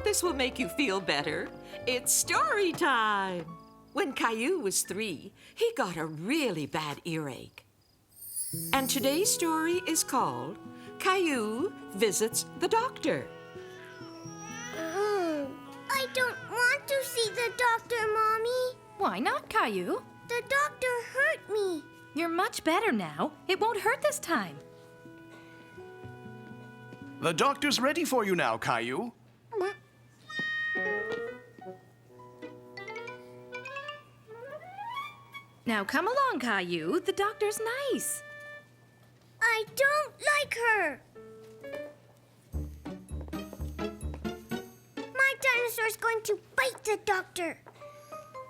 this will make you feel better. It's story time. When Caillou was 3, he got a really bad earache. And today's story is called Caillou Visits the Doctor. I don't want to see the doctor, Mommy. Why not, Caillou? The doctor hurt me. You're much better now. It won't hurt this time. The doctor's ready for you now, Caillou. Now come along, Caillou. The doctor's nice. I don't like her. My dinosaur's going to bite the doctor.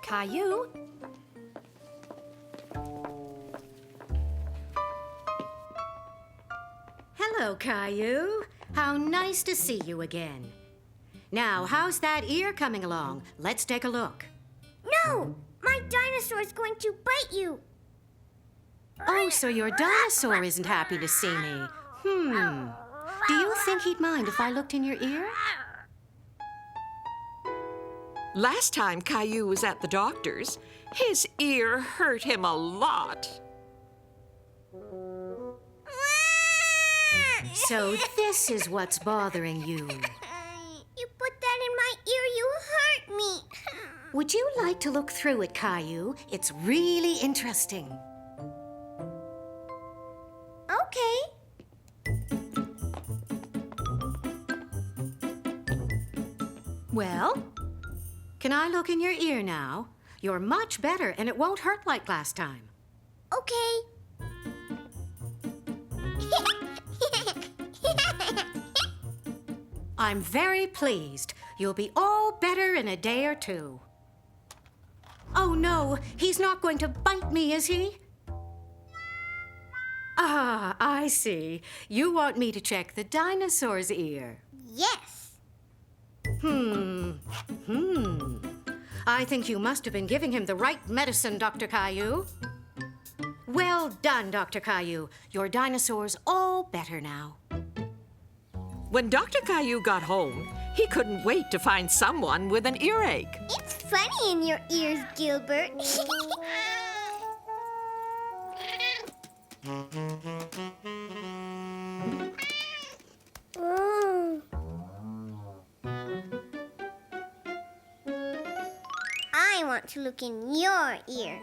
Caillou? Hello, Caillou. How nice to see you again. Now, how's that ear coming along? Let's take a look. No! My dinosaur's going to bite you. Oh, so your dinosaur isn't happy to see me. Do you think he'd mind if I looked in your ear? Last time Caillou was at the doctor's, his ear hurt him a lot. So this is what's bothering you. You put that in my ear, you hurt me. Would you like to look through it, Caillou? It's really interesting. Okay. Well, can I look in your ear now? You're much better, and it won't hurt like last time. Okay. I'm very pleased. You'll be all better in a day or two. Oh, no, he's not going to bite me, is he? Ah, I see. You want me to check the dinosaur's ear. Yes. I think you must have been giving him the right medicine, Dr. Caillou. Well done, Dr. Caillou. Your dinosaur's all better now. When Dr. Caillou got home, he couldn't wait to find someone with an earache. It's funny in your ears, Gilbert. Oh. I want to look in your ear.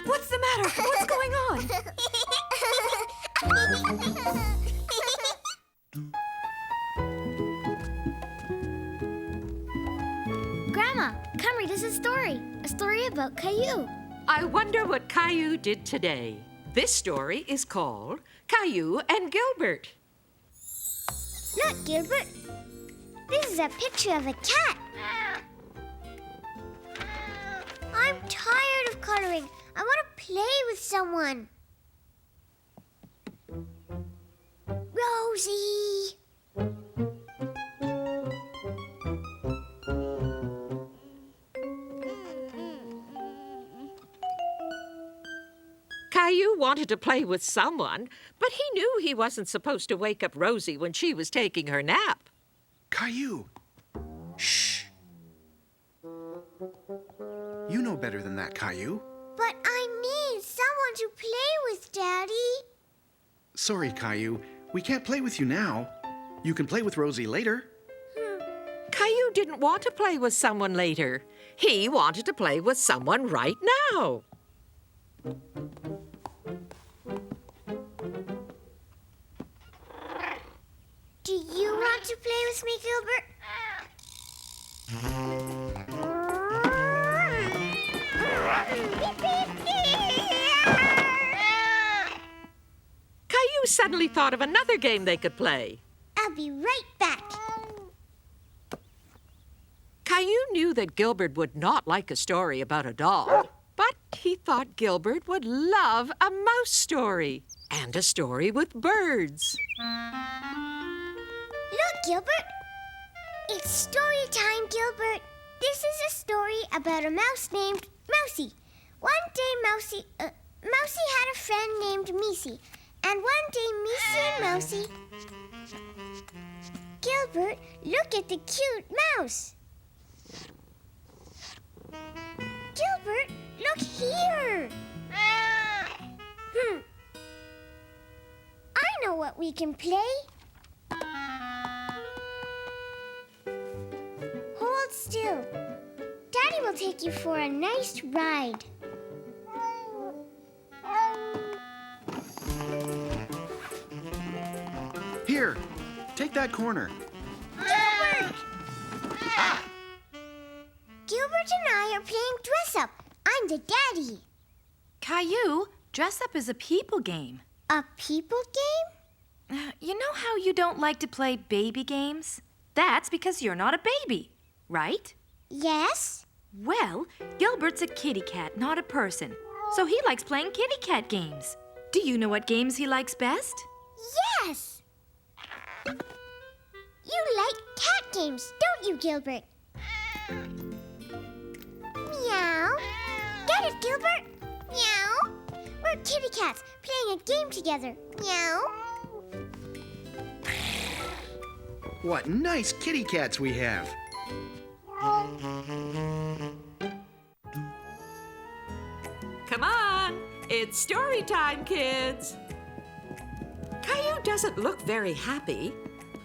What's the matter? What's going on? Grandma, come read us a story about Caillou. I wonder what Caillou did today. This story is called Caillou and Gilbert. Look, Gilbert. This is a picture of a cat. I'm tired of coloring. I want to play with someone. Rosie. Caillou wanted to play with someone, but he knew he wasn't supposed to wake up Rosie when she was taking her nap. Caillou. Shh. You know better than that, Caillou. But I need someone to play with, Daddy. Sorry, Caillou. We can't play with you now. You can play with Rosie later. Caillou didn't want to play with someone later. He wanted to play with someone right now. Do you want to play with me, Gilbert? Caillou suddenly thought of another game they could play. I'll be right back. Caillou knew that Gilbert would not like a story about a doll, but he he thought Gilbert would love a mouse story and a story with birds. Look, Gilbert. It's story time, Gilbert. This is a story about a mouse named Mousie. One day, Mousie had a friend named Miesie. And one day, Miesie and Mousie... Gilbert, look at the cute mouse. Gilbert, look here. I know what we can play. Hold still. Daddy will take you for a nice ride. Here, take that corner. Gilbert! Gilbert and I are playing dress-up. I'm the daddy. Caillou, dress up is a people game. A people game? You know how you don't like to play baby games? That's because you're not a baby, right? Yes. Well, Gilbert's a kitty cat, not a person. So he likes playing kitty cat games. Do you know what games he likes best? Yes. You like cat games, don't you, Gilbert? Meow. Get it, Gilbert? Meow. We're kitty cats playing a game together. Meow. What nice kitty cats we have. Come on, it's story time, kids. Caillou doesn't look very happy.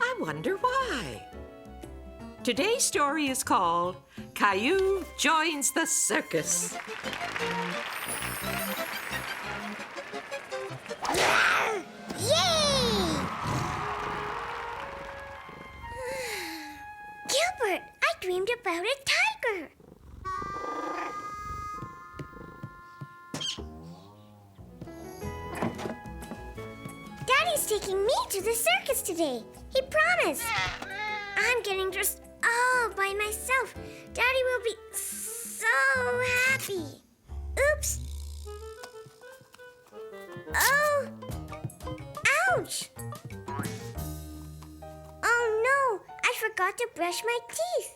I wonder why. Today's story is called Caillou Joins the Circus. Yay! Gilbert, I dreamed about a tiger. Daddy's taking me to the circus today. He promised. I'm getting dressed all by myself. Daddy will be so happy. Oops. Oh. Ouch. Oh no, I forgot to brush my teeth.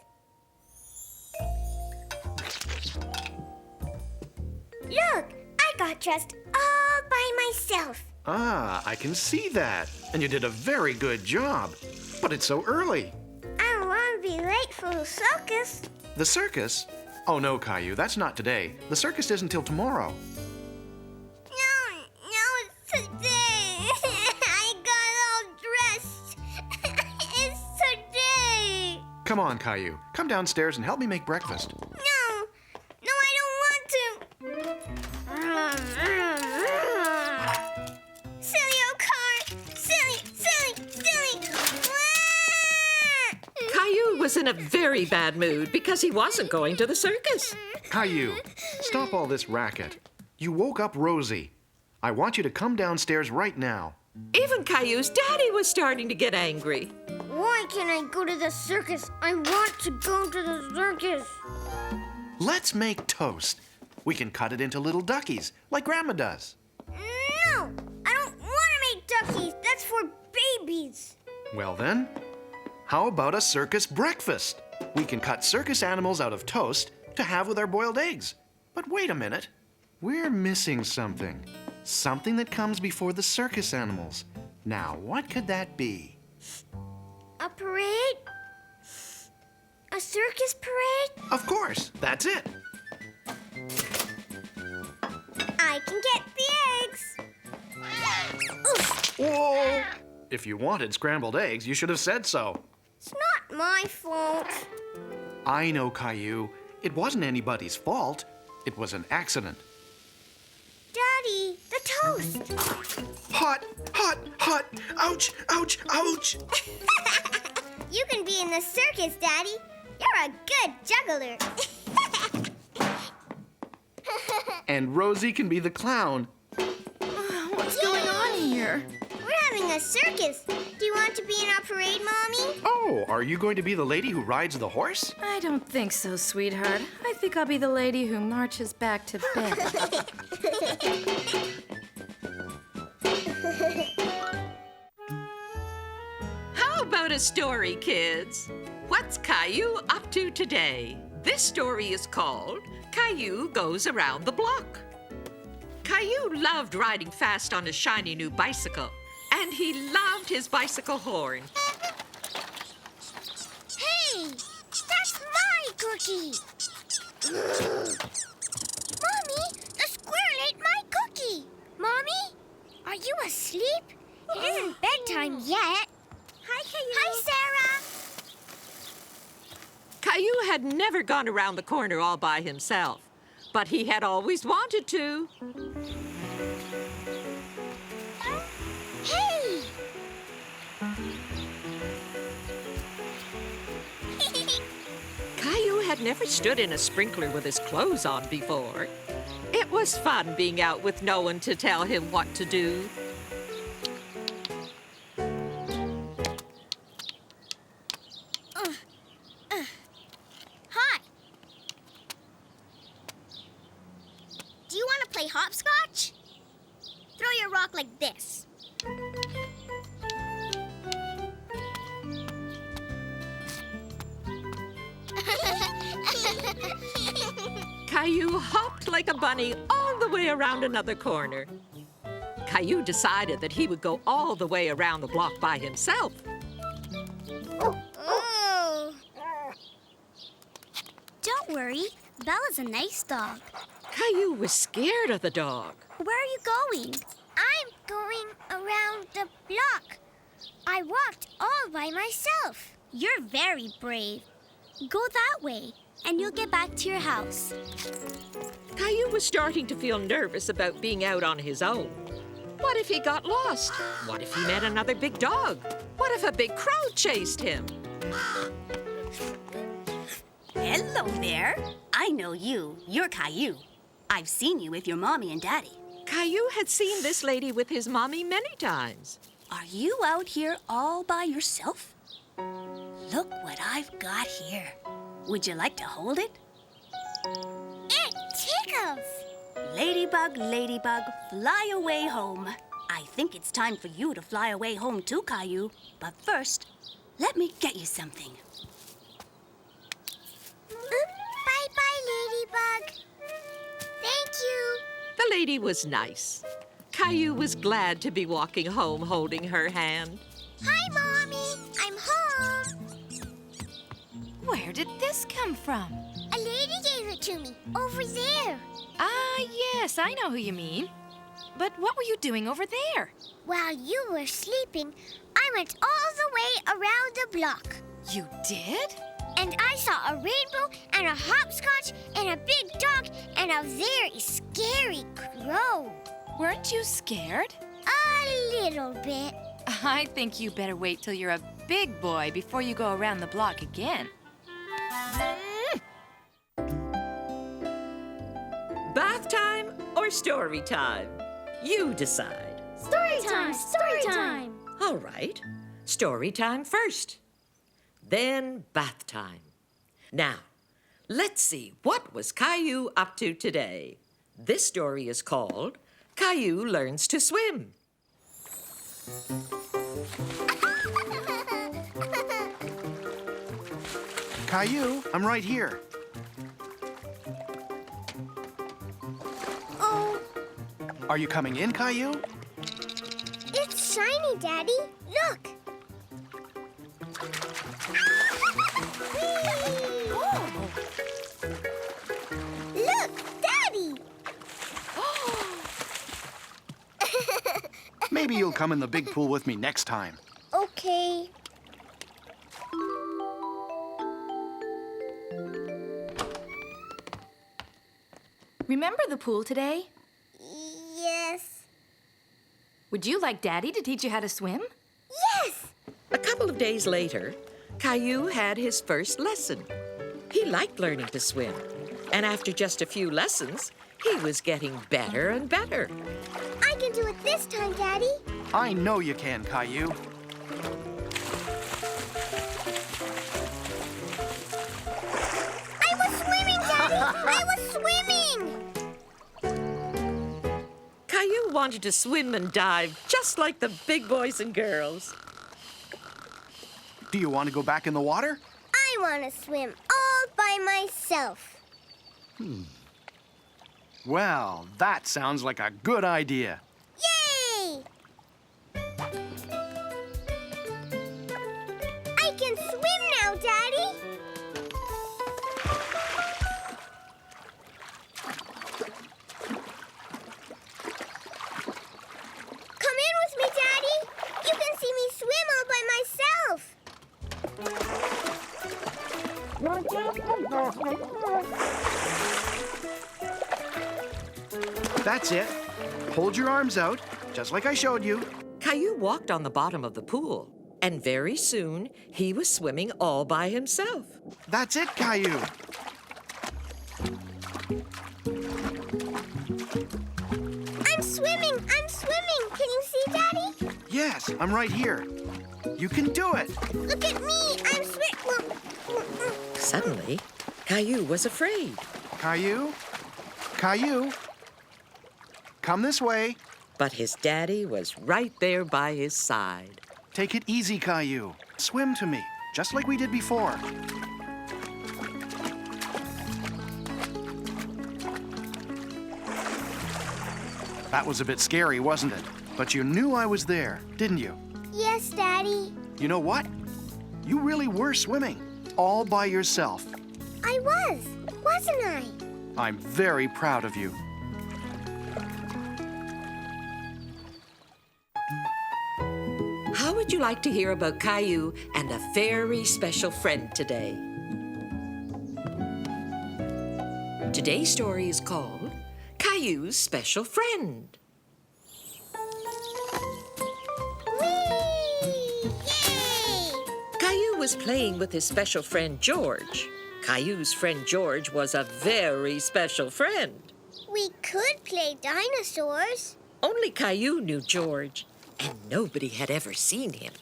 Look, I got dressed all by myself. Ah, I can see that. And you did a very good job. But it's so early. I don't want to be late for the circus. The circus? Oh no, Caillou, that's not today. The circus isn't till tomorrow. No, it's today. I got all dressed. It's today. Come on, Caillou. Come downstairs and help me make breakfast. No, I don't want to. Silly old car. Silly. Caillou was in a very bad mood because he wasn't going to the circus. Caillou, stop all this racket. You woke up Rosie. I want you to come downstairs right now. Even Caillou's daddy was starting to get angry. Why can't I go to the circus? I want to go to the circus. Let's make toast. We can cut it into little duckies, like Grandma does. No, I don't want to make duckies. That's for babies. Well then, how about a circus breakfast? We can cut circus animals out of toast to have with our boiled eggs. But wait a minute. We're missing something. Something that comes before the circus animals. Now, what could that be? A parade? A circus parade? Of course, that's it. I can get the eggs. Oof, Whoa! If you wanted scrambled eggs, you should have said so. it's not my fault. I know, Caillou. It wasn't anybody's fault. It was an accident. Daddy, the toast. Hot! Ouch! You can be in the circus, Daddy. You're a good juggler. And Rosie can be the clown. What's going on here? We're having having a circus. Do you want to be in our parade, Mommy? Oh, are you going to be the lady who rides the horse? I don't think so, sweetheart. I think I'll be the lady who marches back to bed. How about a story, kids? What's Caillou up to today? This story is called Caillou Goes Around the Block. Caillou loved riding fast on his shiny new bicycle, and he loved his bicycle horn. Hey, that's my cookie. Mommy, the squirrel ate my cookie. Mommy, are you asleep? It isn't bedtime yet. Hi, Caillou. Hi, Sarah. Caillou had never gone around the corner all by himself, but he had always wanted to. Hey! Caillou had never stood in a sprinkler with his clothes on before. It was fun being out with no one to tell him what to do. Hi. Do you want to play hopscotch? Throw your rock like this. Caillou hopped like a bunny all the way around another corner. Caillou decided that he would go all the way around the block by himself. Oh. Don't worry. Bella's a nice dog. Caillou was scared of the dog. Where are you going? I'm going around the block. I walked all by myself. You're very brave. Go that way, and you'll get back to your house. Caillou was starting to feel nervous about being out on his own. What if he got lost? What if he met another big dog? What if a big crow chased him? Hello there. I know you. You're Caillou. I've seen you with your mommy and daddy. Caillou had seen this lady with his mommy many times. Are you out here all by yourself? Look what I've got here. Would you like to hold it? It tickles. Ladybug, ladybug, fly away home. I think it's time for you to fly away home too, Caillou. But first, let me get you something. Bye-bye, Ladybug. Thank you. The lady was nice. Caillou was glad to be walking home holding her hand. Hi, Mommy. I'm home. Where did this come from? A lady gave it to me over there. Ah, yes, I know who you mean. But what were you doing over there? While you were sleeping, I went all the way around the block. You did? And I saw a rainbow and a hopscotch and a big dog and a very scary crow. Weren't you scared? A little bit. I think you better wait till you're a big boy before you go around the block again. Bath time or story time? You decide. Story time! Story time! All right, story time first. Then bath time. Now, let's see what was Caillou up to today. This story is called Caillou Learns to Swim. Caillou, I'm right here. Oh, Are you coming in, Caillou? it's shiny, Daddy. Look. Look, Daddy. Maybe you'll come in the big pool with me next time. Okay. Remember the pool today? Yes. Would you like Daddy to teach you how to swim? Yes. A couple of days later, Caillou had his first lesson. He liked learning to swim, and after just a few lessons, He was getting better and better. I can do it this time, Daddy. I know you can, Caillou. I was swimming, Daddy! I was swimming! Caillou wanted to swim and dive just like the big boys and girls. Do you want to go back in the water? I want to swim all by myself. Well, that sounds like a good idea. Yay! I can swim now, Daddy. Come in with me, Daddy. You can see me swim all by myself. That's it. Hold your arms out, just like I showed you. Caillou walked on the bottom of the pool, and very soon he was swimming all by himself. That's it, Caillou. I'm swimming. I'm swimming. Can you see, Daddy? Yes, I'm right here. You can do it. Look at me. I'm swimming. Suddenly, Caillou was afraid. Caillou? Caillou? Come this way. But his daddy was right there by his side. Take it easy, Caillou. Swim to me, just like we did before. That was a bit scary, wasn't it? But you knew I was there, didn't you? Yes, Daddy. You know what? You really were swimming, all by yourself. I was, wasn't I? I'm very proud of you. How would you like to hear about Caillou and a very special friend today? Today's story is called Caillou's Special Friend. Whee! Yay! Caillou was playing with his special friend George. Caillou's friend George was a very special friend. We could play dinosaurs. Only Caillou knew George, and nobody had ever seen him.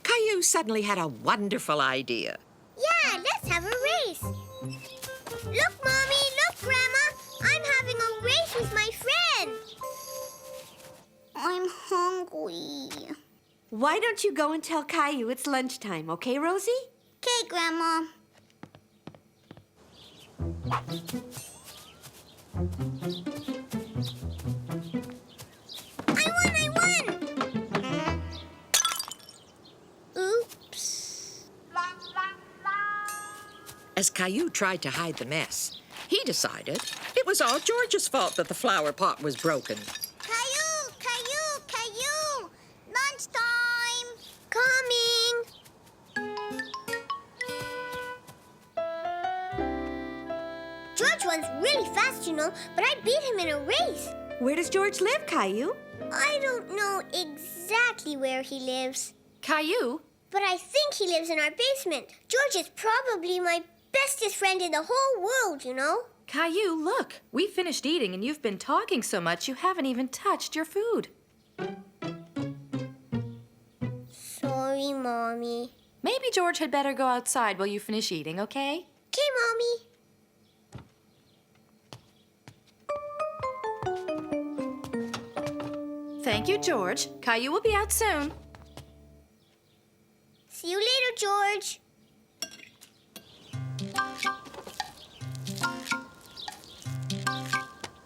Caillou suddenly had a wonderful idea. Yeah, let's have a race. Look, Mommy, look, Grandma. I'm having a race with my friend. I'm hungry. Why don't you go and tell Caillou it's lunchtime, okay, Rosie? Okay, Grandma. I won! Oops. As Caillou tried to hide the mess, he decided it was all George's fault that the flower pot was broken. Caillou! Caillou! Caillou! Lunchtime! Coming! George runs really fast, you know, but I beat him in a race. Where does George live, Caillou? I don't know exactly where he lives, Caillou? but I think he lives in our basement. George is probably my bestest friend in the whole world, you know. Caillou, look. We finished eating and you've been talking so much you haven't even touched your food. Sorry, Mommy. Maybe George had better go outside while you finish eating, okay? Okay, Mommy. Thank you, George. Caillou will be out soon. See you later, George.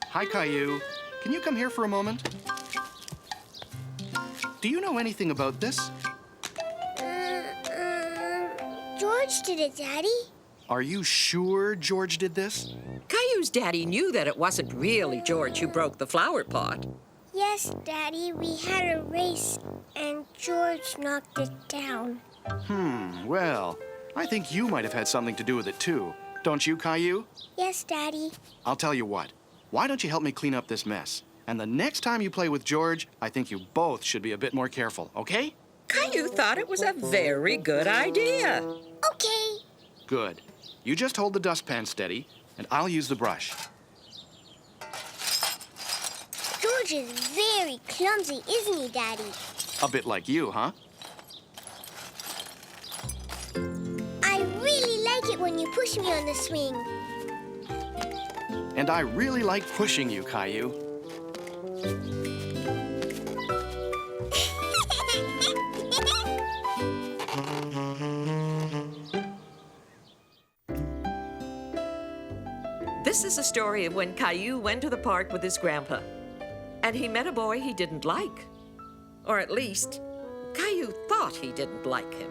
Hi, Caillou. Can you come here for a moment? Do you know anything about this? George did it, Daddy. Are you sure George did this? Caillou's daddy knew that it wasn't really George who broke the flower pot. Yes, Daddy, we had a race, and George knocked it down. Well, I think you might have had something to do with it too. Don't you, Caillou? Yes, Daddy. I'll tell you what. Why don't you help me clean up this mess? And the next time you play with George, I think you both should be a bit more careful, okay? Caillou thought it was a very good idea. Okay. Good. You just hold the dustpan steady, and I'll use the brush. George is very clumsy, isn't he, Daddy? A bit like you, huh? I really like it when you push me on the swing. And I really like pushing you, Caillou. This is a story of when Caillou went to the park with his grandpa. And he met a boy he didn't like. Or at least, Caillou thought he didn't like him.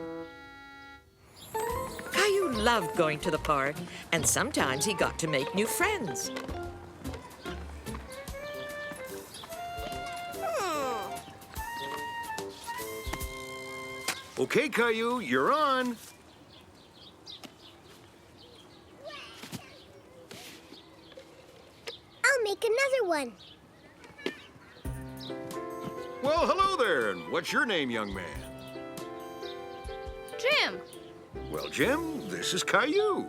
Caillou loved going to the park, and sometimes he got to make new friends. Okay, Caillou, you're on. I'll make another one. Well, hello there, and what's your name, young man? Jim. Well, Jim, this is Caillou.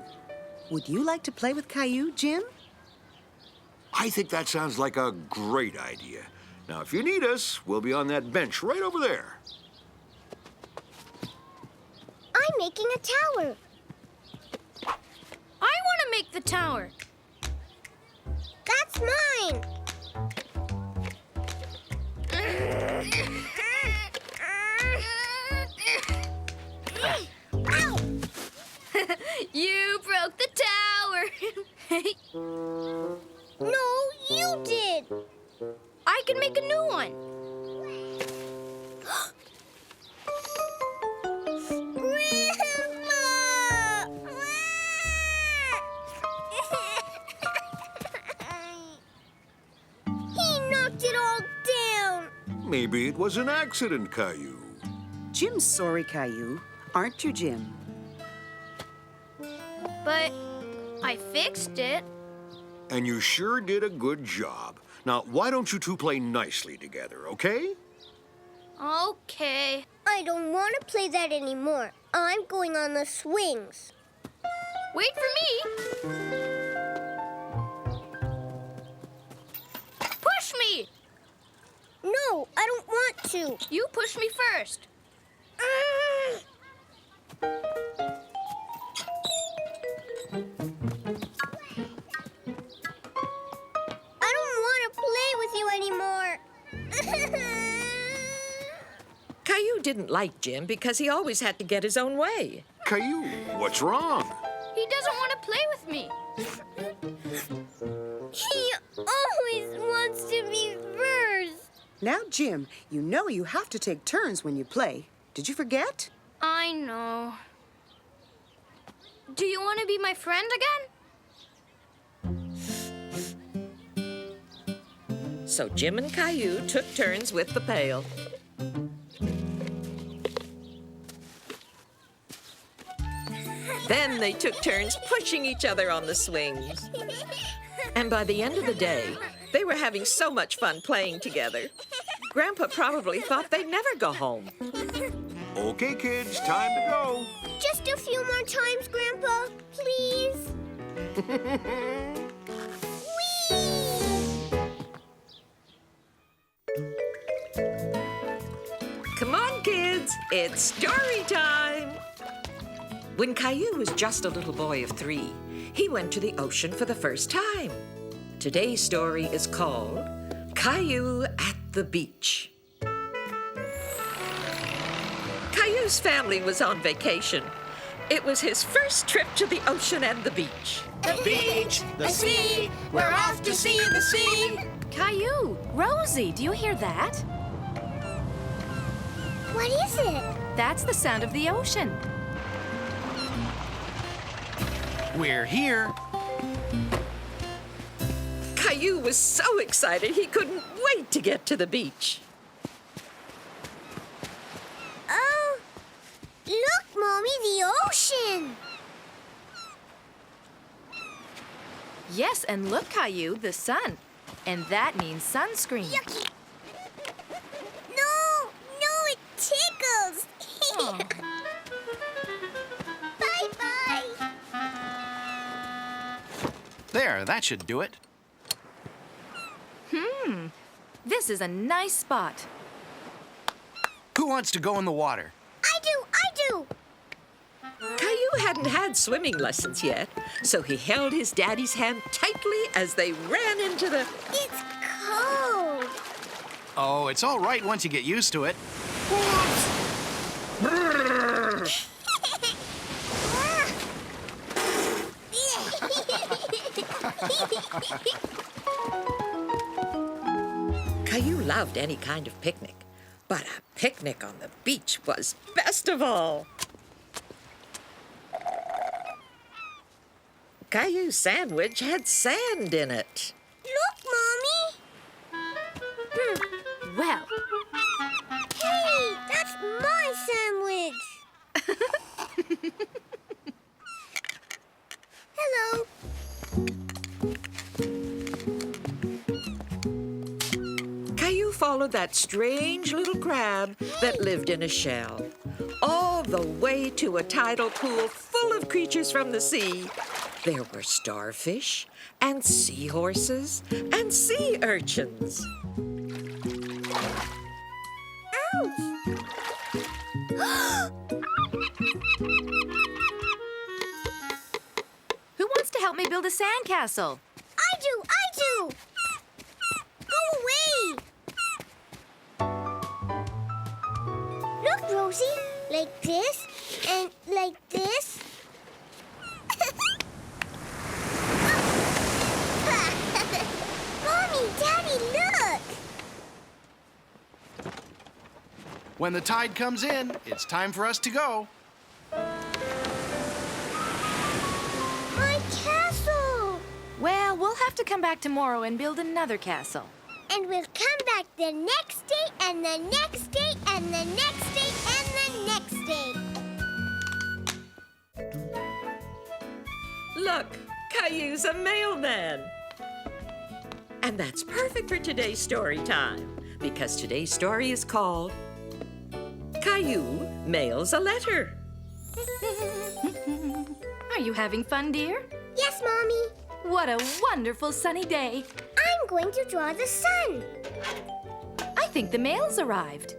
Would you like to play with Caillou, Jim? I think that sounds like a great idea. Now, if you need us, we'll be on that bench right over there. I'm making a tower. I want to make the tower. That's mine. Ow! You broke the tower. No, you did. I can make a new one. He knocked it all down. Maybe it was an accident, Caillou. Jim's sorry, Caillou. Aren't you, Jim? But I fixed it. And you sure did a good job. Now, why don't you two play nicely together, okay? Okay. I don't want to play that anymore. I'm going on the swings. Wait for me. Push me. No, I don't want to. You push me first. I don't want to play with you anymore. Caillou didn't like Jim because he always had to get his own way. Caillou, what's wrong? He doesn't want to play with me. He always wants to be first. Now, Jim, you know you have to take turns when you play. Did you forget? I know. Do you want to be my friend again? So Jim and Caillou took turns with the pail. Then they took turns pushing each other on the swings. And by the end of the day, they were having so much fun playing together. Grandpa probably thought they'd never go home. Okay, kids, time to go. Just a few more times, Grandpa, please. Come on, kids, it's story time. When Caillou was just a little boy of 3, he went to the ocean for the first time. Today's story is called Caillou at the Beach. Caillou's family was on vacation. It was his first trip to the ocean and the beach. The beach, the sea, we're off to see the sea. Caillou, Rosie, do you hear that? What is it? That's the sound of the ocean. We're here. Caillou was so excited he couldn't wait to get to the beach. Oh, look, Mommy, the ocean. Yes, and look, Caillou, the sun. And that means sunscreen. Yucky. No, it tickles. Oh. Bye-bye. There, that should do it. This is a nice spot. Who wants to go in the water? I do! Caillou hadn't had swimming lessons yet, so he held his daddy's hand tightly as they ran into the... It's cold. Oh, it's all right once you get used to it. Caillou loved any kind of picnic, but a picnic on the beach was best of all. Caillou's sandwich had sand in it. Look, Mommy. Well, Hey, that's my sandwich. Hello. Caillou followed that strange little crab that lived in a shell, all the way to a tidal pool full of creatures from the sea. There were starfish and seahorses and sea urchins. who wants to help me build a sandcastle? I do. Go away. Look, Rosie, like this and like this. Mommy, Daddy, look. When the tide comes in, it's time for us to go. My castle. Well, we'll have to come back tomorrow and build another castle. And we'll come back the next day and the next day and the next day and the next day. Look, Caillou's a mailman. And that's perfect for today's story time, because today's story is called Caillou Mails a Letter. Are you having fun, dear? Yes, Mommy. What a wonderful sunny day. I'm going to draw the sun. I think the mail's arrived.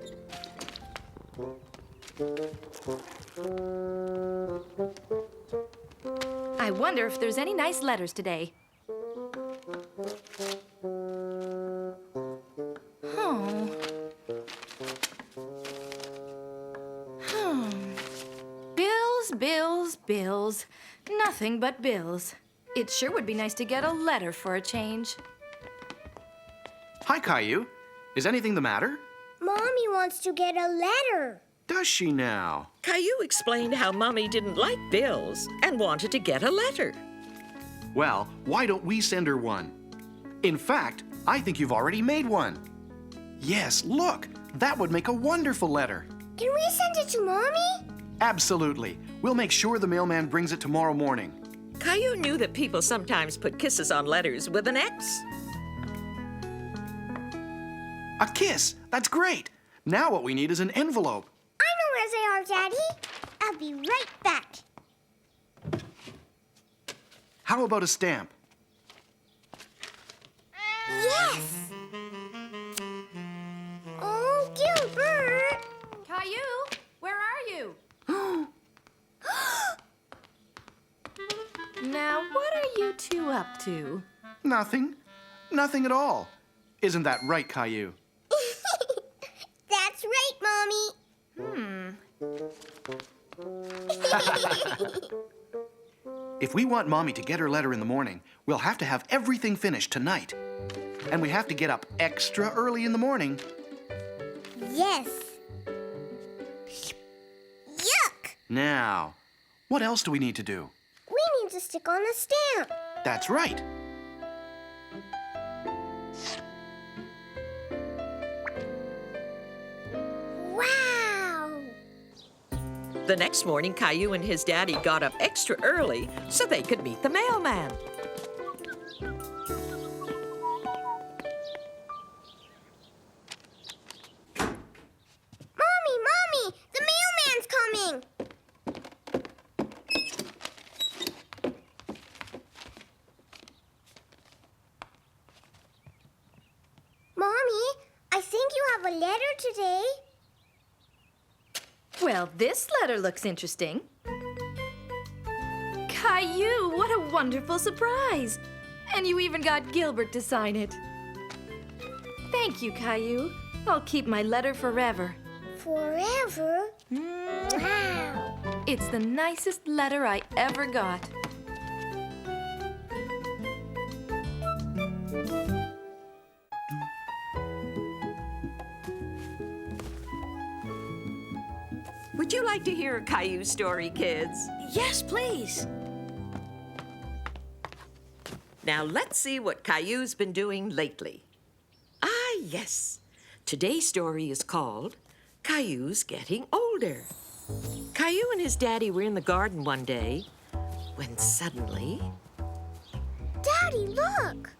I wonder if there's any nice letters today. Oh. Bills. Nothing but bills. It sure would be nice to get a letter for a change. Hi, Caillou. Is anything the matter? Mommy wants to get a letter. Does she now? Caillou explained how Mommy didn't like bills and wanted to get a letter. Well, why don't we send her one? In fact, I think you've already made one. Yes, look, that would make a wonderful letter. Can we send it to Mommy? Absolutely. We'll make sure the mailman brings it tomorrow morning. Caillou knew that people sometimes put kisses on letters with an X. A kiss! That's great! Now what we need is an envelope. I know where they are, Daddy. I'll be right back. How about a stamp? Yes! Oh, Gilbert! Caillou, where are you? Now, what are you two up to? Nothing. Nothing at all. Isn't that right, Caillou? That's right, Mommy. If we want Mommy to get her letter in the morning, we'll have to have everything finished tonight. And we have to get up extra early in the morning. Yes. Yuck! Now, what else do we need to do? We need to stick on the stamp. That's right. Wow! The next morning, Caillou and his daddy got up extra early so they could meet the mailman. Mommy! The mailman's coming! Mommy, think you have a letter today. Well, this letter looks interesting. Caillou, what a wonderful surprise! And you even got Gilbert to sign it. Thank you, Caillou. I'll keep my letter forever. Forever? Wow. It's the nicest letter I ever got. Would you like to hear a Caillou story, kids? Yes, please. Now let's see what Caillou's been doing lately. Ah, yes. Today's story is called Caillou's Getting Older. Caillou and his daddy were in the garden one day when suddenly... Daddy, look!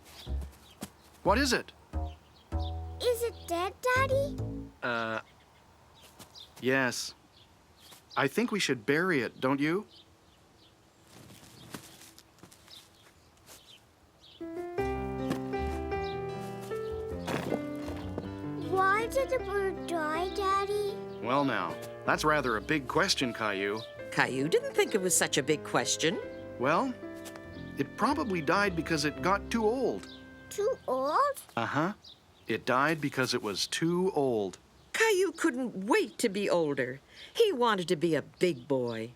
What is it? Is it dead, Daddy? Yes. I think we should bury it, don't you? Why did the bird die, Daddy? Well now, that's rather a big question, Caillou. Caillou didn't think it was such a big question. Well, it probably died because it got too old. Too old? Uh-huh. It died because it was too old. Caillou couldn't wait to be older. He wanted to be a big boy.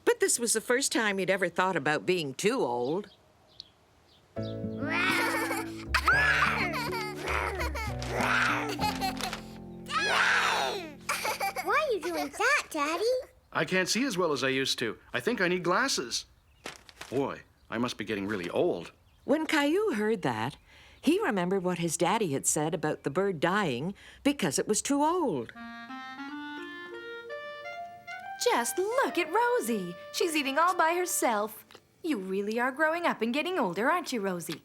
But this was the first time he'd ever thought about being too old. Why are you doing that, Daddy? I can't see as well as I used to. I think I need glasses. Boy, I must be getting really old. When Caillou heard that, he remembered what his daddy had said about the bird dying because it was too old. Just look at Rosie. She's eating all by herself. You really are growing up and getting older, aren't you, Rosie?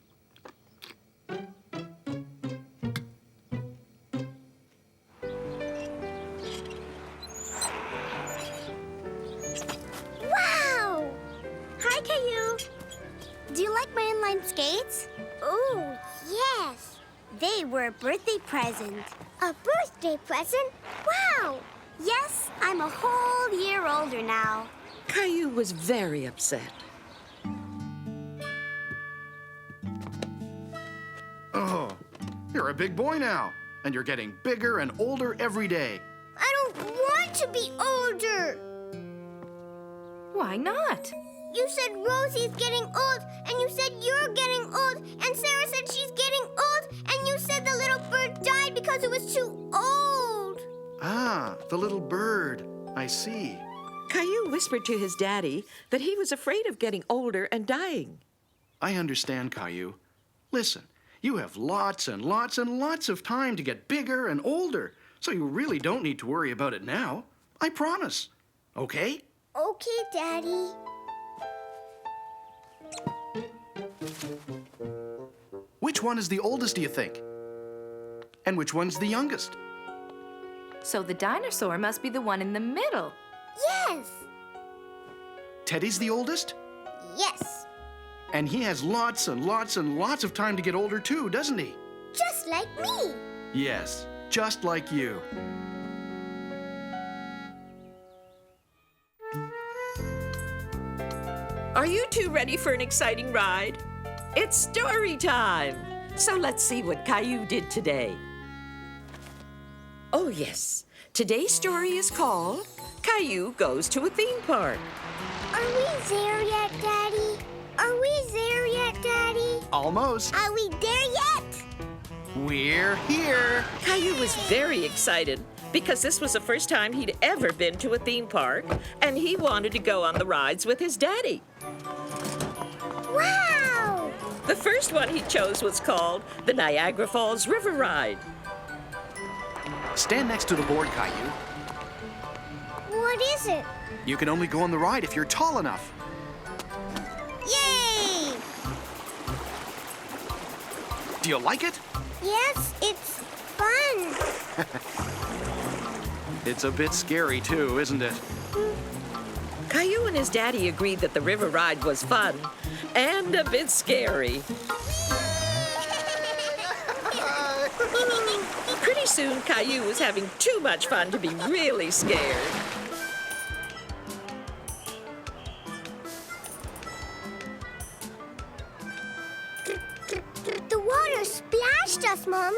Wow! Hi, Caillou. Do you like my inline skates? Oh, yes. They were a birthday present. A birthday present? Wow! Yes, I'm a whole year older now. Caillou was very upset. Oh, you're a big boy now, and you're getting bigger and older every day. I don't want to be older. Why not? You said Rosie's getting old, and you said you're getting old, and Sarah said she's getting old, and you said the little bird died because it was too old. Ah, the little bird. I see. Caillou whispered to his daddy that he was afraid of getting older and dying. I understand, Caillou. Listen, you have lots and lots and lots of time to get bigger and older, so you really don't need to worry about it now. I promise. Okay? Okay, Daddy. Which one is the oldest, do you think? And which one's the youngest? So the dinosaur must be the one in the middle. Yes. Teddy's the oldest? Yes. And he has lots and lots and lots of time to get older too, doesn't he? Just like me. Yes, just like you. Are you two ready for an exciting ride? It's story time! So let's see what Caillou did today. Oh, yes. Today's story is called Caillou Goes to a Theme Park. Are we there yet, Daddy? Are we there yet, Daddy? Almost. Are we there yet? We're here. Caillou was very excited because this was the first time he'd ever been to a theme park, and he wanted to go on the rides with his daddy. Wow! The first one he chose was called the Niagara Falls River Ride. Stand next to the board, Caillou. What is it? You can only go on the ride if you're tall enough. Yay! Do you like it? Yes, it's fun. It's a bit scary too, isn't it? Caillou and his daddy agreed that the river ride was fun and a bit scary. Pretty soon Caillou was having too much fun to be really scared. The water splashed us, Mommy.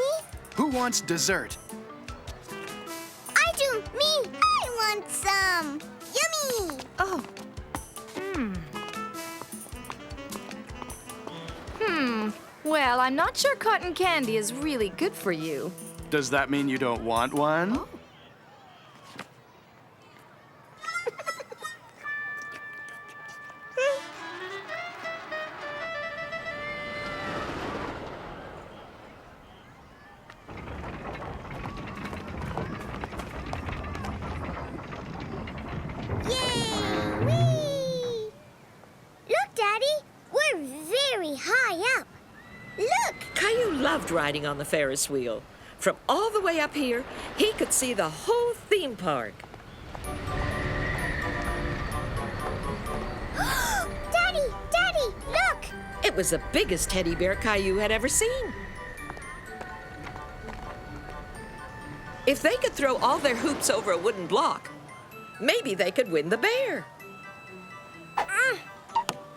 Who wants dessert? I do. Me. I want some. Yummy. Oh. Well, I'm not sure cotton candy is really good for you. Does that mean you don't want one? Oh. Yay! Whee! Look, Daddy. We're very high up. Look! Caillou loved riding on the Ferris wheel. From all the way up here, he could see the whole theme park. Daddy! Daddy! Look! It was the biggest teddy bear Caillou had ever seen. If they could throw all their hoops over a wooden block, maybe they could win the bear.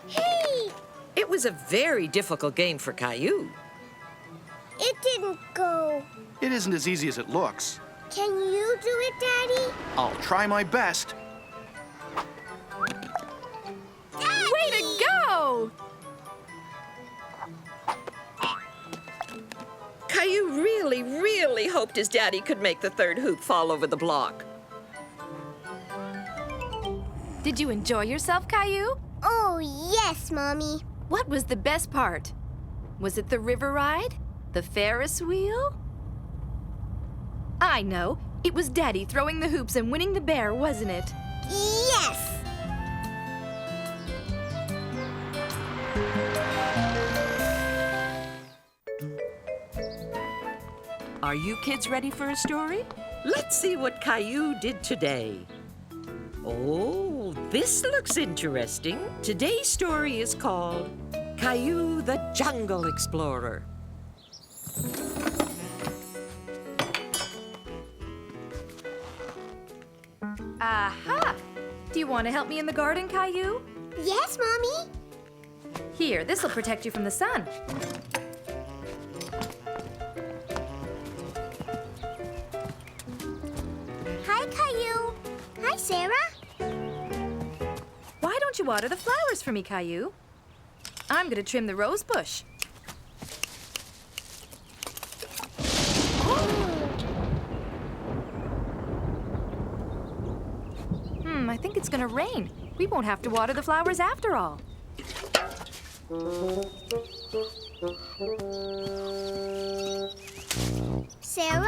Hey! It was a very difficult game for Caillou. It didn't go. It isn't as easy as it looks. Can you do it, Daddy? I'll try my best. Daddy! Way to go! Caillou really, really hoped his daddy could make the third hoop fall over the block. Did you enjoy yourself, Caillou? Oh, yes, Mommy. What was the best part? Was it the river ride? The Ferris wheel? I know. It was Daddy throwing the hoops and winning the bear, wasn't it? Yes! Are you kids ready for a story? Let's see what Caillou did today. Oh, this looks interesting. Today's story is called Caillou the Jungle Explorer. Aha! Do you want to help me in the garden, Caillou? Yes, Mommy. Here, this'll protect you from the sun. Hi, Caillou. Hi, Sarah. Why don't you water the flowers for me, Caillou? I'm going to trim the rose bush. I think it's going to rain. We won't have to water the flowers after all. Sarah?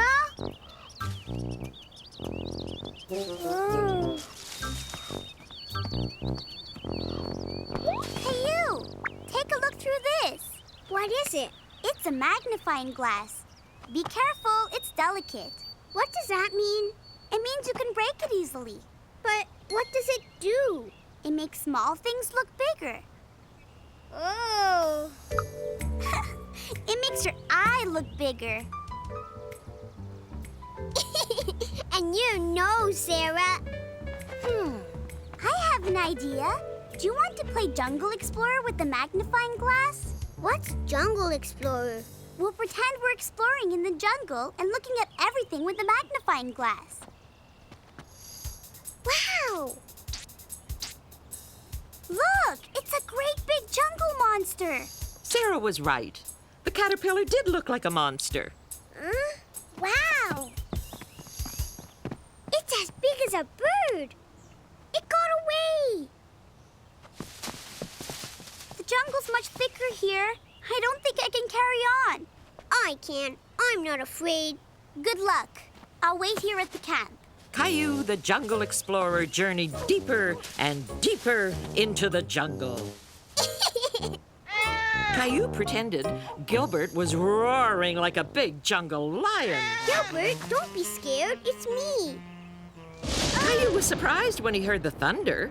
Caillou, take a look through this. What is it? It's a magnifying glass. Be careful, it's delicate. What does that mean? It means you can break it easily. But what does it do? It makes small things look bigger. Oh. It makes your eye look bigger. And you know, Sarah. I have an idea. Do you want to play Jungle Explorer with the magnifying glass? What's Jungle Explorer? We'll pretend we're exploring in the jungle and looking at everything with the magnifying glass. Wow! Look! It's a great big jungle monster! Sarah was right. The caterpillar did look like a monster. Wow! It's as big as a bird! It got away! The jungle's much thicker here. I don't think I can carry on. I can. I'm not afraid. Good luck. I'll wait here at the camp. Caillou the Jungle Explorer journeyed deeper and deeper into the jungle. Caillou pretended Gilbert was roaring like a big jungle lion. Gilbert, don't be scared. It's me. Caillou was surprised when he heard the thunder,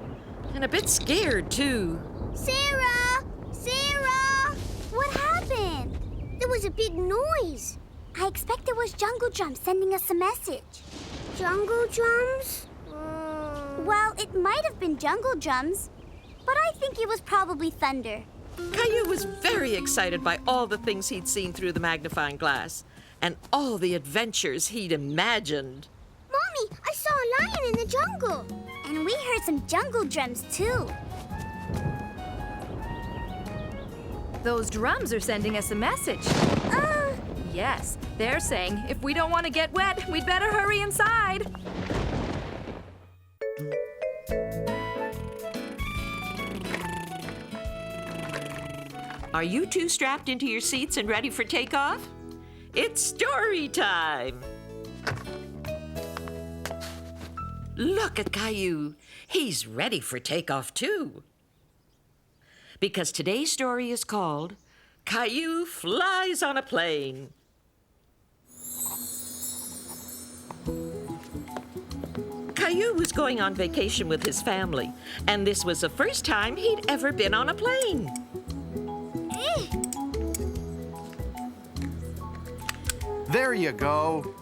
and a bit scared, too. Sarah! Sarah! What happened? There was a big noise. I expect it was Jungle Drums sending us a message. Jungle Drums? Well, it might have been Jungle Drums, but I think it was probably thunder. Caillou was very excited by all the things he'd seen through the magnifying glass and all the adventures he'd imagined. Mommy, I saw a lion in the jungle. And we heard some jungle drums, too. Those drums are sending us a message. Yes, they're saying if we don't want to get wet, we'd better hurry inside. Are you two strapped into your seats and ready for takeoff? It's story time! Look at Caillou. He's ready for takeoff, too. Because today's story is called Caillou Flies on a Plane. Caillou was going on vacation with his family, and this was the first time he'd ever been on a plane. There you go.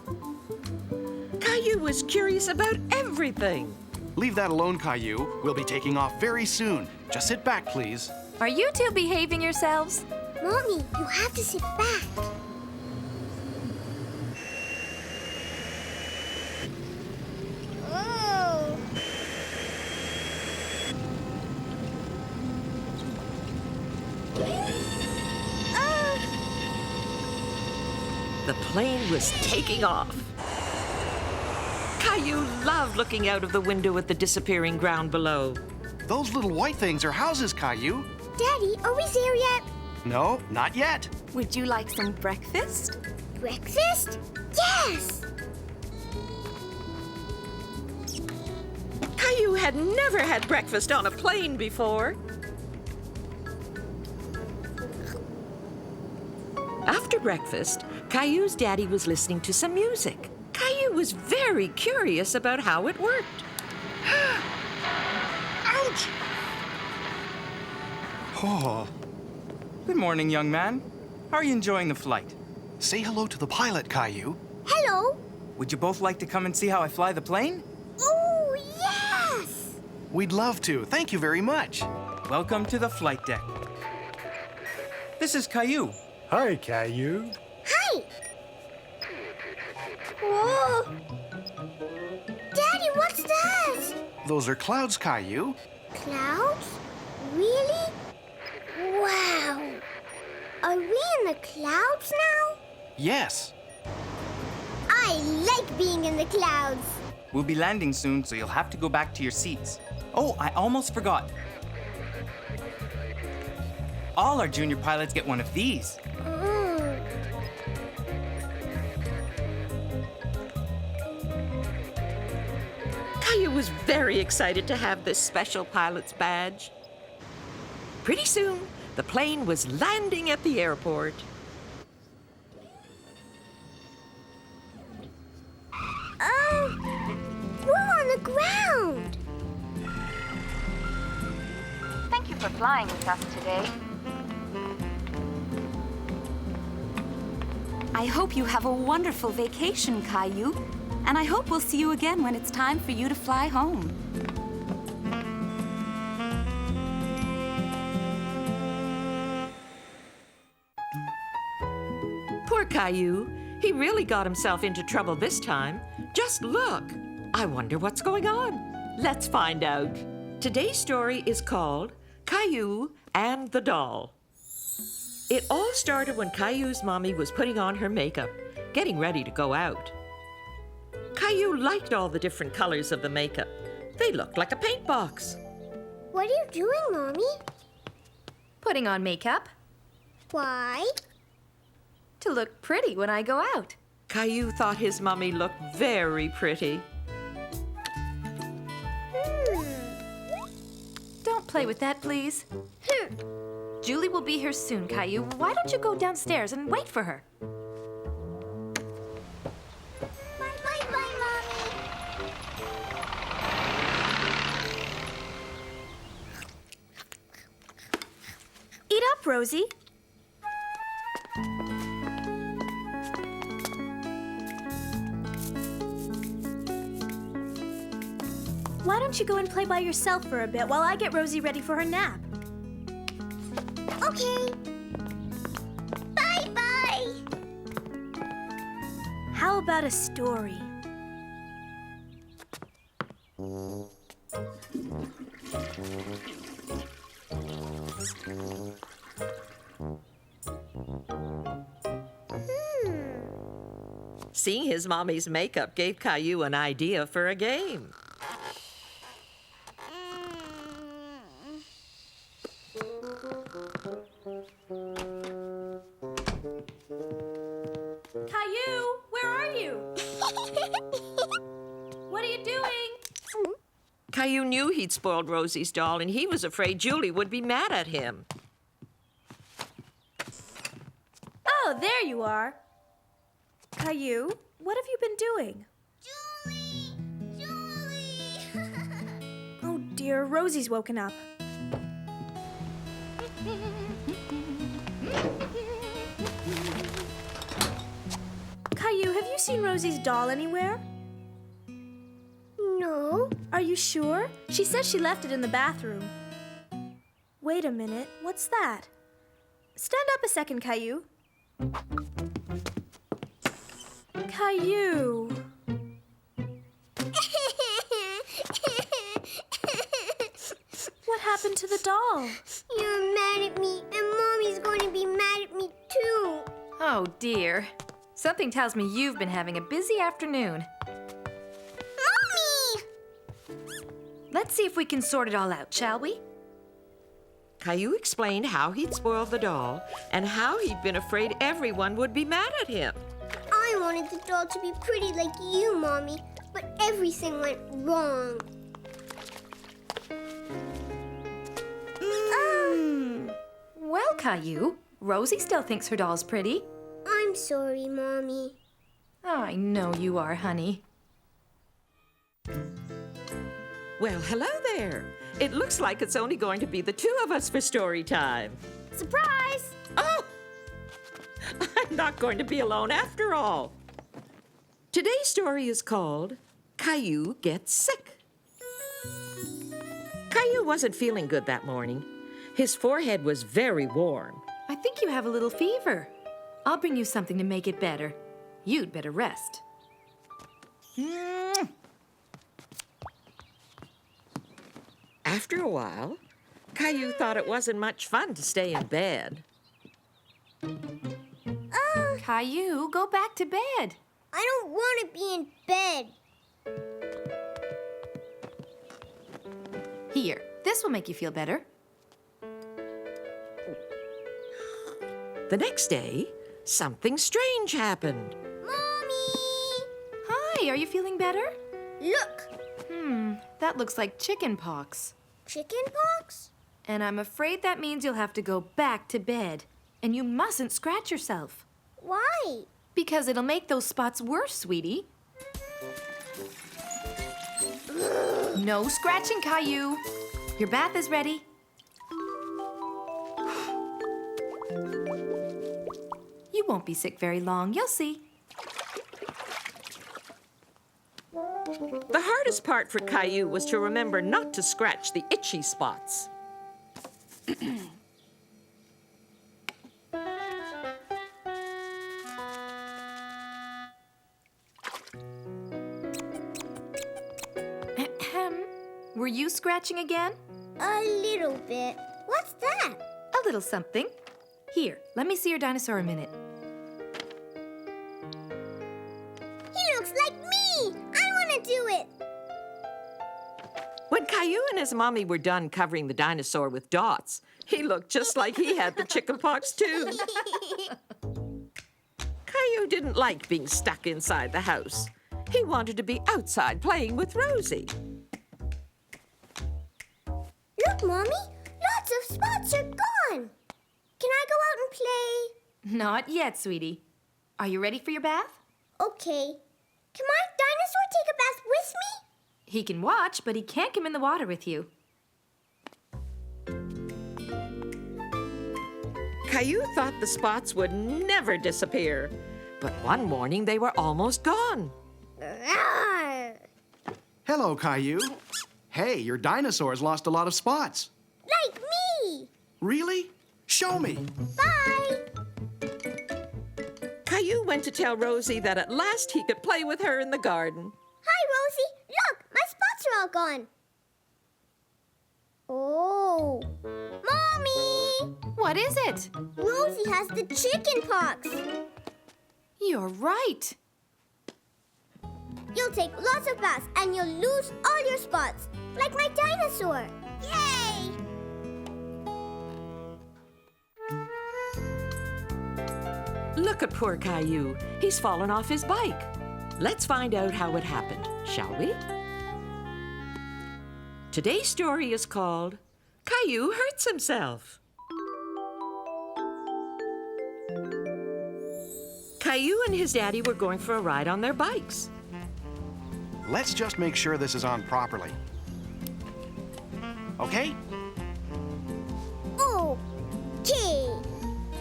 Caillou was curious about everything. Leave that alone, Caillou. We'll be taking off very soon. Just sit back, please. Are you two behaving yourselves? Mommy, you have to sit back. Oh. The plane was taking off. Caillou loved looking out of the window at the disappearing ground below. Those little white things are houses, Caillou. Daddy, are we there yet? No, not yet. Would you like some breakfast? Breakfast? Yes! Caillou had never had breakfast on a plane before. After breakfast, Caillou's daddy was listening to some music. Caillou was very curious about how it worked. Ouch! Oh. Good morning, young man. How are you enjoying the flight? Say hello to the pilot, Caillou. Hello. Would you both like to come and see how I fly the plane? Oh, yes! We'd love to. Thank you very much. Welcome to the flight deck. This is Caillou. Hi, Caillou. Hi. Whoa. Daddy, what's that? Those are clouds, Caillou. Clouds? Really? Wow. Are we in the clouds now? Yes. I like being in the clouds. We'll be landing soon, so you'll have to go back to your seats. Oh, I almost forgot. All our junior pilots get one of these. Caillou was very excited to have this special pilot's badge. Pretty soon, the plane was landing at the airport. We're on the ground. Thank you for flying with us today. I hope you have a wonderful vacation, Caillou. And I hope we'll see you again when it's time for you to fly home. Poor Caillou. He really got himself into trouble this time. Just look. I wonder what's going on. Let's find out. Today's story is called Caillou and the Doll. It all started when Caillou's mommy was putting on her makeup, getting ready to go out. Caillou liked all the different colors of the makeup. They looked like a paint box. What are you doing, Mommy? Putting on makeup Why? to look pretty when I go out. Caillou thought his mommy looked very pretty. Don't play with that, please. Julie will be here soon, Caillou. Why don't you go downstairs and wait for her? Bye, Mommy. Eat up, Rosie. Why don't you go and play by yourself for a bit while I get Rosie ready for her nap? Okay. Bye-bye. How about a story? Seeing his mommy's makeup gave Caillou an idea for a game. Caillou, where are you? What are you doing? Caillou knew he'd spoiled Rosie's doll, and he was afraid Julie would be mad at him. Oh, there you are. Caillou, what have you been doing? Julie! Oh dear, Rosie's woken up. Caillou, have you seen Rosie's doll anywhere? No. Are you sure? She says she left it in the bathroom. Wait a minute, what's that? Stand up a second, Caillou. Caillou. What happened to the doll? You're mad at me, and Mommy's going to be mad at me too. Oh, dear. Something tells me you've been having a busy afternoon. Mommy! Let's see if we can sort it all out, shall we? Caillou explained how he'd spoiled the doll and how he'd been afraid everyone would be mad at him. I wanted the doll to be pretty like you, Mommy, but everything went wrong. Well, Caillou, Rosie still thinks her doll's pretty. I'm sorry, Mommy. Oh, I know you are, honey. Well, hello there. It looks like it's only going to be the two of us for story time. Surprise! Oh! I'm not going to be alone after all. Today's story is called Caillou Gets Sick. Caillou wasn't feeling good that morning. His forehead was very warm. I think you have a little fever. I'll bring you something to make it better. You'd better rest. After a while, Caillou thought it wasn't much fun to stay in bed. Caillou, go back to bed. I don't want to be in bed. Here, this will make you feel better. The next day, something strange happened. Mommy! Hi, are you feeling better? Look! That looks like chicken pox. Chicken pox? And I'm afraid that means you'll have to go back to bed. And you mustn't scratch yourself. Why? Because it'll make those spots worse, sweetie. No scratching, Caillou. Your bath is ready. You won't be sick very long, you'll see. The hardest part for Caillou was to remember not to scratch the itchy spots. Were you scratching again? A little bit. What's that? A little something. Here, let me see your dinosaur a minute. He looks like me! I want to do it! When Caillou and his mommy were done covering the dinosaur with dots, he looked just like he had the chickenpox too. Caillou didn't like being stuck inside the house. He wanted to be outside playing with Rosie. Look, Mommy! Lots of spots are gone! Can I go out and play? Not yet, sweetie. Are you ready for your bath? Okay. Can my dinosaur take a bath with me? He can watch, but he can't come in the water with you. Caillou thought the spots would never disappear, but one morning they were almost gone. Rawr. Hello, Caillou. Hey, your dinosaurs lost a lot of spots. Like me. Really? Show me. Bye. Caillou went to tell Rosie that at last he could play with her in the garden. Hi, Rosie. Look, my spots are all gone. Oh. Mommy! What is it? Rosie has the chicken pox. You're right. You'll take lots of baths and you'll lose all your spots, like my dinosaur. Yay! Look at poor Caillou. He's fallen off his bike. Let's find out how it happened, shall we? Today's story is called Caillou Hurts Himself. Caillou and his daddy were going for a ride on their bikes. Let's just make sure this is on properly. Okay? Okay.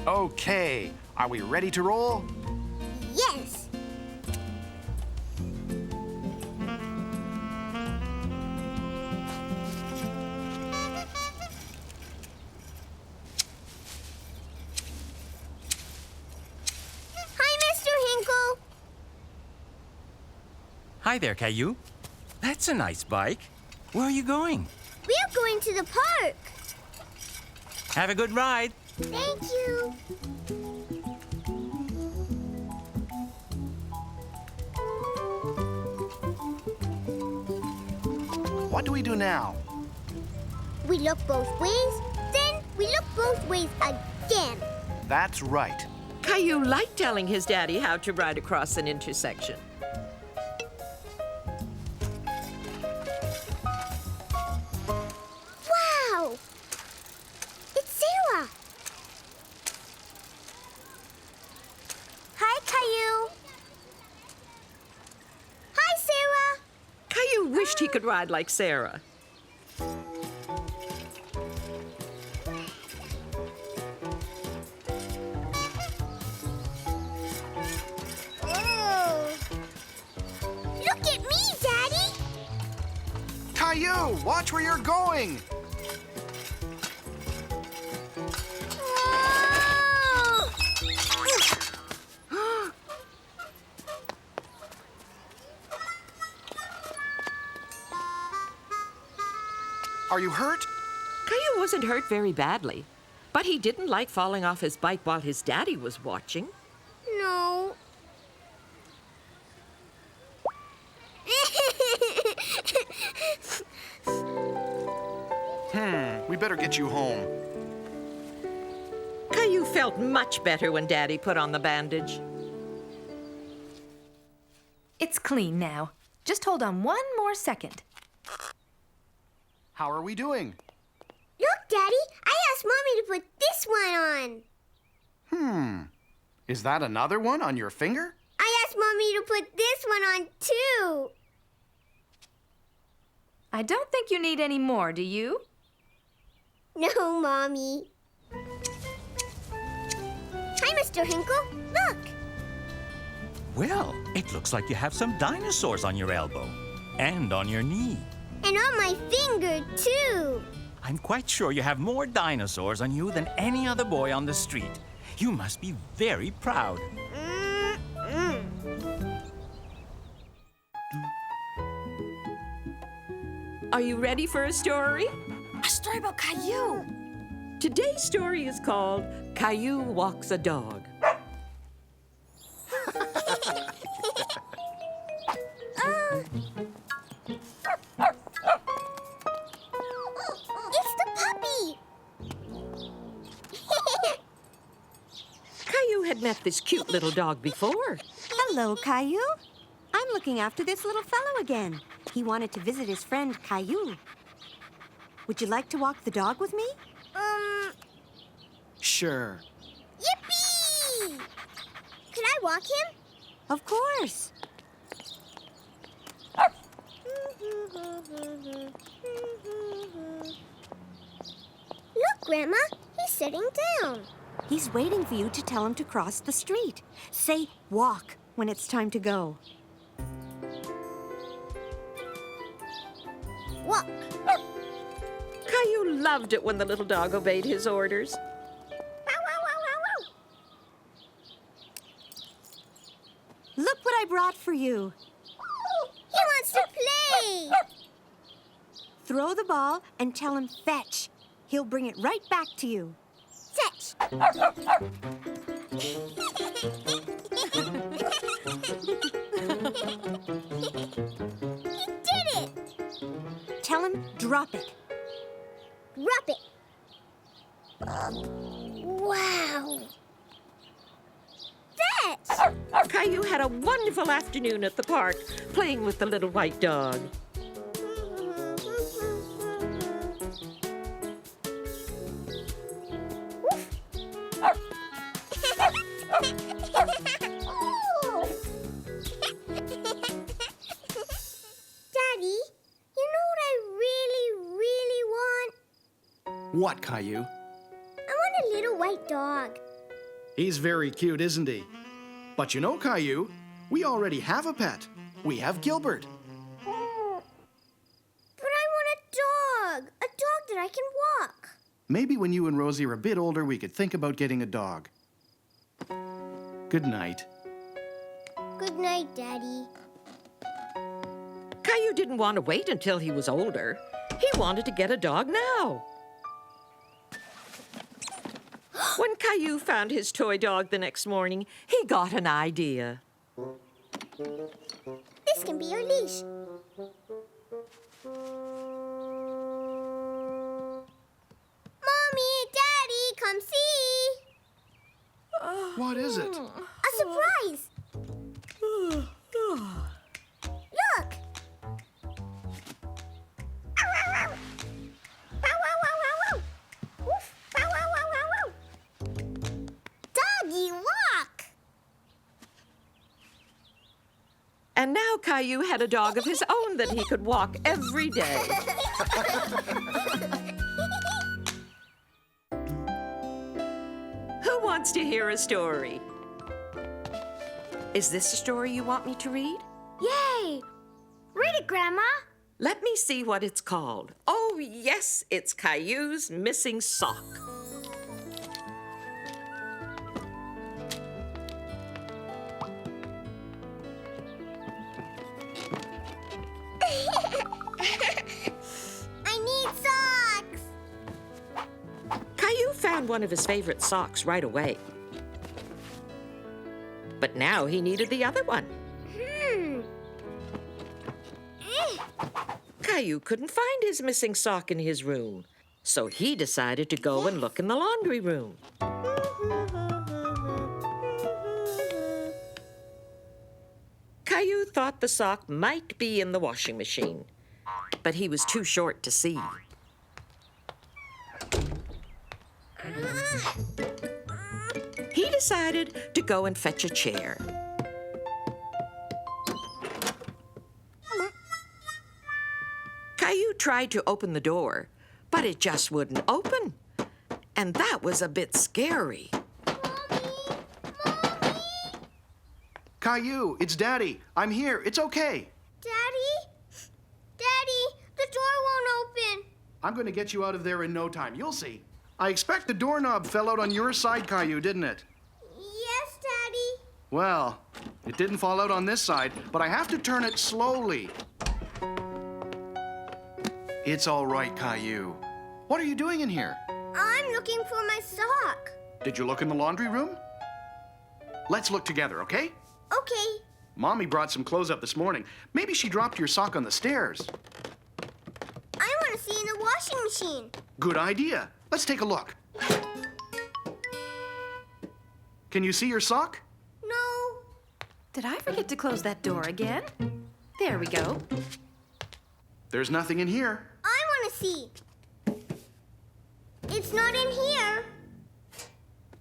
Okay. Are we ready to roll? Yes. Hi, Mr. Hinkle. Hi there, Caillou. That's a nice bike. Where are you going? We're going to the park. Have a good ride. Thank you. What do we do now? We look both ways, then we look both ways again. That's right. Caillou liked telling his daddy how to ride across an intersection. Wow! It's Sarah. Hi, Caillou. Hi, Sarah. Caillou wished he could ride like Sarah. Oh. Look at me, Daddy. Caillou, watch where you're going. Oh. Are you hurt? Caillou wasn't hurt very badly, but he didn't like falling off his bike while his daddy was watching. No. We better get you home. Caillou felt much better when Daddy put on the bandage. It's clean now. Just hold on one more second. How are we doing? Look, Daddy, I asked Mommy to put this one on. Is that another one on your finger? I asked Mommy to put this one on, too. I don't think you need any more, do you? No, Mommy. Hi, Mr. Hinkle. Look. Well, it looks like you have some dinosaurs on your elbow and on your knee. And on my finger, too. I'm quite sure you have more dinosaurs on you than any other boy on the street. You must be very proud. Are you ready for a story? A story about Caillou. Today's story is called Caillou Walks a Dog. It's the puppy. Caillou had met this cute little dog before. Hello, Caillou. I'm looking after this little fellow again. He wanted to visit his friend, Caillou. Would you like to walk the dog with me? Sure. Yippee! Could I walk him? Of course. Look, Grandma, he's sitting down. He's waiting for you to tell him to cross the street. Say walk when it's time to go. walk. Caillou loved it when the little dog obeyed his orders. Look what I brought for you. He wants to play. Throw the ball and tell him fetch. He'll bring it right back to you. Fetch. He did it. Tell him drop it. Drop it. Wow. Fetch. Caillou had a wonderful afternoon at the park, playing with the little white dog. Daddy, you know what I really, really want? What, Caillou? I want a little white dog. He's very cute, isn't he? But you know, Caillou, we already have a pet. We have Gilbert. But I want a dog that I can walk. Maybe when you and Rosie are a bit older, we could think about getting a dog. Good night. Good night, Daddy. Caillou didn't want to wait until he was older. He wanted to get a dog now. When Caillou found his toy dog the next morning, he got an idea. This can be your leash. Mommy, Daddy, come see. What is it? A surprise. Look. Doggy walk. And now Caillou had a dog of his own that he could walk every day. Who wants to hear a story? Is this a story you want me to read? Yay! Read it, Grandma. Let me see what it's called. Oh, yes, it's Caillou's Missing Sock. I need socks. Caillou found one of his favorite socks right away. But now he needed the other one. Caillou couldn't find his missing sock in his room, so he decided to go and look in the laundry room. Caillou thought the sock might be in the washing machine, but he was too short to see. He decided to go and fetch a chair. Caillou tried to open the door, but it just wouldn't open. And that was a bit scary. Caillou, it's Daddy. I'm here. It's okay. Daddy? Daddy, the door won't open. I'm going to get you out of there in no time. You'll see. I expect the doorknob fell out on your side, Caillou, didn't it? Yes, Daddy. Well, it didn't fall out on this side, but I have to turn it slowly. It's all right, Caillou. What are you doing in here? I'm looking for my sock. Did you look in the laundry room? Let's look together, okay? Okay. Mommy brought some clothes up this morning. Maybe she dropped your sock on the stairs. I want to see in the washing machine. Good idea. Let's take a look. Can you see your sock? No. Did I forget to close that door again? There we go. There's nothing in here. I want to see. It's not in here.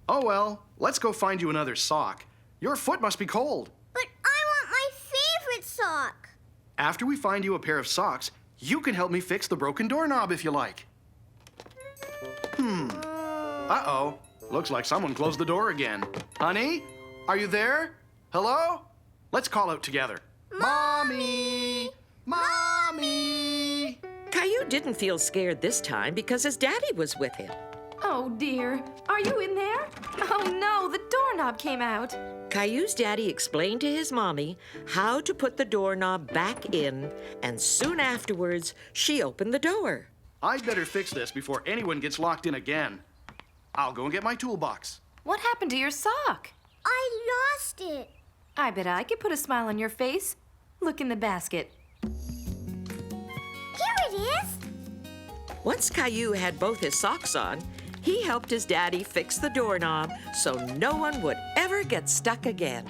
Oh, well, let's go find you another sock. Your foot must be cold. But I want my favorite sock. After we find you a pair of socks, you can help me fix the broken doorknob if you like. Uh-oh. Looks like someone closed the door again. Honey, are you there? Hello? Let's call out together. Mommy! Mommy! Caillou didn't feel scared this time because his daddy was with him. Oh, dear. Are you in there? Oh, no, the doorknob came out. Caillou's daddy explained to his mommy how to put the doorknob back in, and soon afterwards, she opened the door. I'd better fix this before anyone gets locked in again. I'll go and get my toolbox. What happened to your sock? I lost it. I bet I could put a smile on your face. Look in the basket. Here it is. Once Caillou had both his socks on, he helped his daddy fix the doorknob so no one would ever get stuck again.